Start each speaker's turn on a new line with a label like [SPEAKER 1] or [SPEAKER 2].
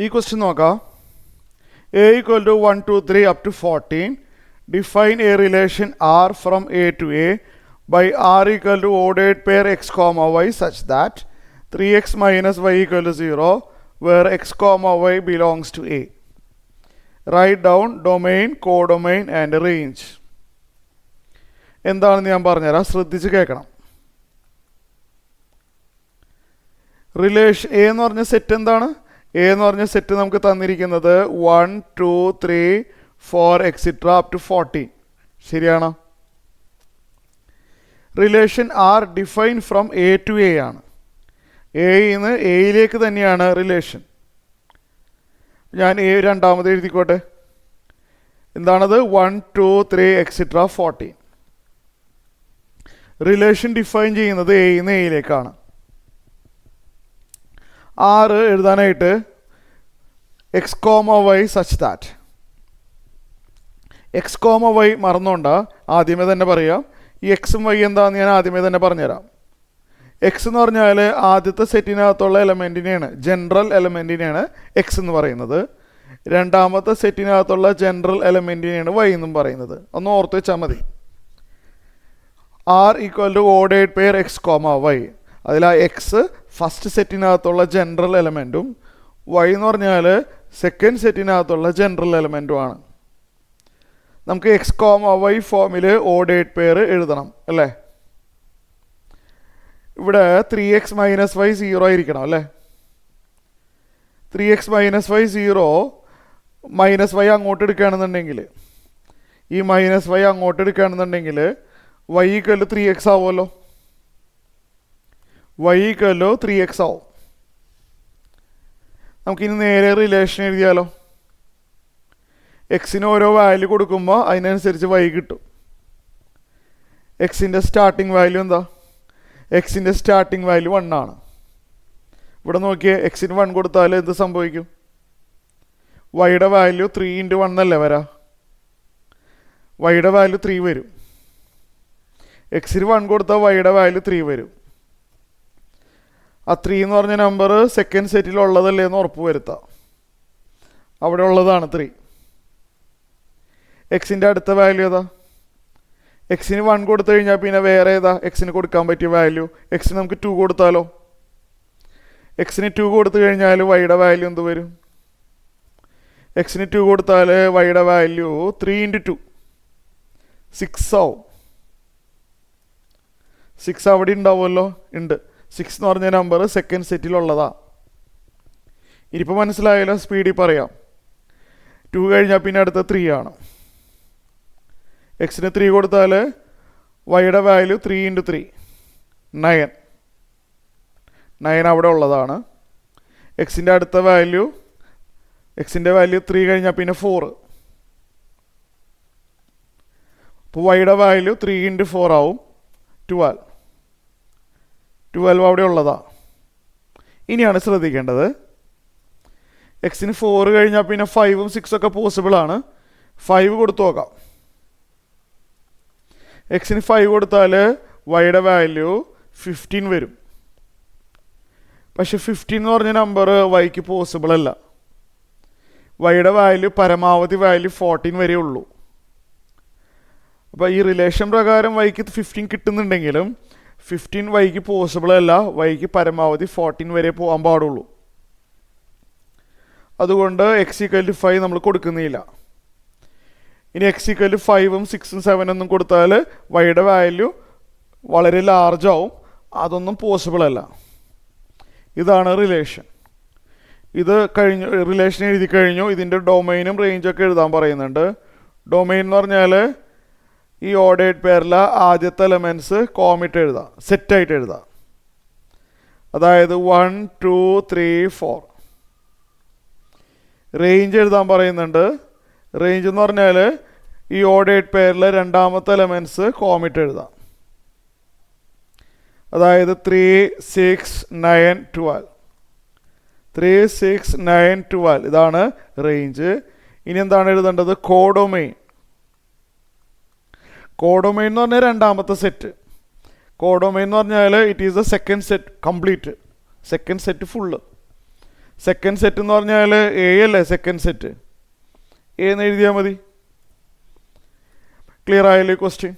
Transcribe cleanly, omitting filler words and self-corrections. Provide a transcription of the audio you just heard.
[SPEAKER 1] ഈ ക്വസ്റ്റ്യൻ നോക്കാം. A equal to 1, 2, 3 up to 14. Define a relation R from A to A by R equal to ordered pair x comma y such that 3x minus y equal to 0 where x comma y belongs to A. Write down domain, codomain and range. എന്താണെന്ന് ഞാൻ പറഞ്ഞുതരാം, ശ്രദ്ധിച്ച് കേൾക്കണം. Relation A എന്ന് പറഞ്ഞ set എന്താണ്? A എന്ന് പറഞ്ഞ സെറ്റ് നമുക്ക് തന്നിരിക്കുന്നത് 1, 2, 3, 4 എക്സിട്ര അപ് ടു 14. ശരിയാണോ? Relation are define from A to A ആണ്. എയിന്ന് എയിലേക്ക് തന്നെയാണ് റിലേഷൻ. ഞാൻ എ രണ്ടാമത് എഴുതിക്കോട്ടെ. എന്താണത്? 1, 2, 3 എക്സിട്ര 14. റിലേഷൻ ഡിഫൈൻ ചെയ്യുന്നത് എയിന്ന് എയിലേക്കാണ്. ആറ് എഴുതാനായിട്ട് x comma y such that. X comma y മറന്നോണ്ട ആദ്യമേ തന്നെ പറയാം. ഈ എക്സും വൈ എന്താണെന്ന് ഞാൻ ആദ്യമേ തന്നെ പറഞ്ഞുതരാം. എക്സ് എന്ന് പറഞ്ഞാൽ ആദ്യത്തെ സെറ്റിനകത്തുള്ള എലമെൻറ്റിനെയാണ്, ജനറൽ എലമെൻറ്റിനെയാണ് എക്സ് എന്ന് പറയുന്നത്. രണ്ടാമത്തെ സെറ്റിനകത്തുള്ള ജനറൽ എലമെൻറ്റിനെയാണ് വൈ എന്നും പറയുന്നത്. ഒന്ന് ഓർത്ത് വെച്ചാൽ മതി. R equal to ordered pair X comma Y. അതിൽ ആ എക്സ് ഫസ്റ്റ് സെറ്റിനകത്തുള്ള ജനറൽ എലമെൻറ്റും വൈ എന്ന് പറഞ്ഞാൽ സെക്കൻഡ് സെറ്റിനകത്തുള്ള ജനറൽ എലമെൻറ്റുമാണ്. നമുക്ക് എക്സ് കോമ വൈ ഫോമിൽ ഓർഡേഡ് പെയർ എഴുതണം അല്ലേ? ഇവിടെ 3x മൈനസ് വൈ 0 ആയിരിക്കണം അല്ലേ? 3x minus Y 0, minus Y അങ്ങോട്ട് എടുക്കുകയാണെന്നുണ്ടെങ്കിൽ, ഈ മൈനസ് വൈ അങ്ങോട്ട് എടുക്കുകയാണെന്നുണ്ടെങ്കിൽ വൈ ഈക്വൽ 3x ആവുമല്ലോ. വൈ ഈക്വൽ 3x ആവും. നമുക്കിനി നേരെ റിലേഷൻ എഴുതിയാലോ. എക്സിന് ഓരോ വാല്യൂ കൊടുക്കുമ്പോൾ അതിനനുസരിച്ച് വൈ കിട്ടും. എക്സിൻ്റെ സ്റ്റാർട്ടിങ് വാല്യൂ എന്താ? എക്സിൻ്റെ സ്റ്റാർട്ടിങ് വാല്യൂ 1 ആണ്. ഇവിടെ നോക്കിയേ, എക്സിന് 1 കൊടുത്താൽ എന്ത് സംഭവിക്കും? വൈയുടെ വാല്യൂ 3 × 1 അല്ലേ വരാ? വൈയുടെ വാല്യൂ 3 വരും. എക്സിന് 1 കൊടുത്താൽ വൈയുടെ വാല്യൂ 3 വരും. ആ 3 എന്ന് പറഞ്ഞ നമ്പർ സെക്കൻഡ് സെറ്റിൽ ഉള്ളതല്ലേ എന്ന് ഉറപ്പ് വരുത്താം. അവിടെ ഉള്ളതാണ് 3. എക്സിൻ്റെ അടുത്ത വാല്യൂ ഏതാ? എക്സിന് 1 കൊടുത്തു കഴിഞ്ഞാൽ പിന്നെ വേറെ ഏതാ എക്സിന് കൊടുക്കാൻ പറ്റിയ വാല്യൂ? എക്സിന് നമുക്ക് 2 കൊടുത്താലോ? എക്സിന് 2 കൊടുത്തു കഴിഞ്ഞാൽ വൈയുടെ വാല്യൂ എന്ത് വരും? എക്സിന് 2 കൊടുത്താൽ വൈയുടെ വാല്യൂ 3 × 2 6 ആവും. 6 അവിടെ ഉണ്ടാവുമല്ലോ. ഉണ്ട്. 6 എന്ന് പറഞ്ഞ നമ്പർ സെക്കൻഡ് സെറ്റിലുള്ളതാ. ഇനിയിപ്പോൾ മനസ്സിലായല്ലോ, സ്പീഡിൽ പറയാം. 2 കഴിഞ്ഞാൽ പിന്നെ അടുത്ത 3 ആണ്. എക്സിന് 3 കൊടുത്താൽ വൈയുടെ വാല്യൂ 3 × 3 9. 9 അവിടെ ഉള്ളതാണ്. എക്സിൻ്റെ അടുത്ത വാല്യൂ, എക്സിൻ്റെ വാല്യൂ 3 കഴിഞ്ഞാൽ പിന്നെ 4. അപ്പോൾ വൈയുടെ വാല്യൂ 3 × 4 ആവും 12. 12 അവിടെ ഉള്ളതാ. ഇനിയാണ് ശ്രദ്ധിക്കേണ്ടത്, എക്സിന് 4 കഴിഞ്ഞാൽ പിന്നെ 5ഉം 6 ഒക്കെ പോസിബിളാണ്. 5 കൊടുത്തു നോക്കാം. എക്സിന് 5 കൊടുത്താൽ വൈയുടെ വാല്യൂ 15 വരും. പക്ഷെ 15 എന്ന് പറഞ്ഞ നമ്പർ വൈക്ക് പോസിബിൾ അല്ല. വൈയുടെ വാല്യൂ പരമാവധി വാല്യൂ 14 വരെ ഉള്ളൂ. അപ്പോൾ ഈ റിലേഷൻ പ്രകാരം വൈക്ക് 15 കിട്ടുന്നുണ്ടെങ്കിലും 15 വൈക്ക് പോസിബിൾ അല്ല. വൈക്ക് പരമാവധി 14 വരെ പോകാൻ പാടുള്ളൂ. അതുകൊണ്ട് എക്സ് ഈക്വൽ ടു 5 നമ്മൾ കൊടുക്കുന്നില്ല. ഇനി എക്സ് ഈക്വൽ ടു 5ഉം 6ഉം 7 ഒന്നും കൊടുത്താൽ വൈയുടെ വാല്യൂ വളരെ ലാർജ് ആവും. അതൊന്നും പോസിബിൾ അല്ല. ഇതാണ് റിലേഷൻ. ഇത് കഴിഞ്ഞു, റിലേഷൻ എഴുതി കഴിഞ്ഞു. ഇതിൻ്റെ ഡൊമൈനും റേഞ്ചൊക്കെ എഴുതാൻ പറയുന്നുണ്ട്. ഡൊമൈൻ എന്ന് പറഞ്ഞാൽ ഈ ഓർഡേഡ് പെയറിലെ ആദ്യത്തെ എലമെൻറ്റ്സ് കോമിട്ട് എഴുതാം, സെറ്റായിട്ട് എഴുതാം. അതായത് 1, 2, 3, 4. റേഞ്ച് എഴുതാൻ പറയുന്നുണ്ട്. റേഞ്ച് എന്ന് പറഞ്ഞാൽ ഈ ഓർഡേഡ് പെയറിലെ രണ്ടാമത്തെ എലമെൻറ്റ്സ് കോമിട്ട് എഴുതാം. അതായത് 3, 6, 9, 12. 3, 6, 9, 12 ഇതാണ് റേഞ്ച്. ഇനി എന്താണ് എഴുതേണ്ടത്? കോഡൊമൈൻ. കോഡൊമൈൻ എന്ന് പറഞ്ഞാൽ രണ്ടാമത്തെ സെറ്റ്. കോഡൊമൈൻ എന്ന് പറഞ്ഞാൽ it is the second set complete. Second set full. Second set എന്ന് പറഞ്ഞാൽ എ അല്ലേ സെക്കൻഡ് സെറ്റ്, എ എന്ന് എഴുതിയാൽ മതി. ക്ലിയർ ആയല്ലേ ക്വസ്റ്റ്യൻ?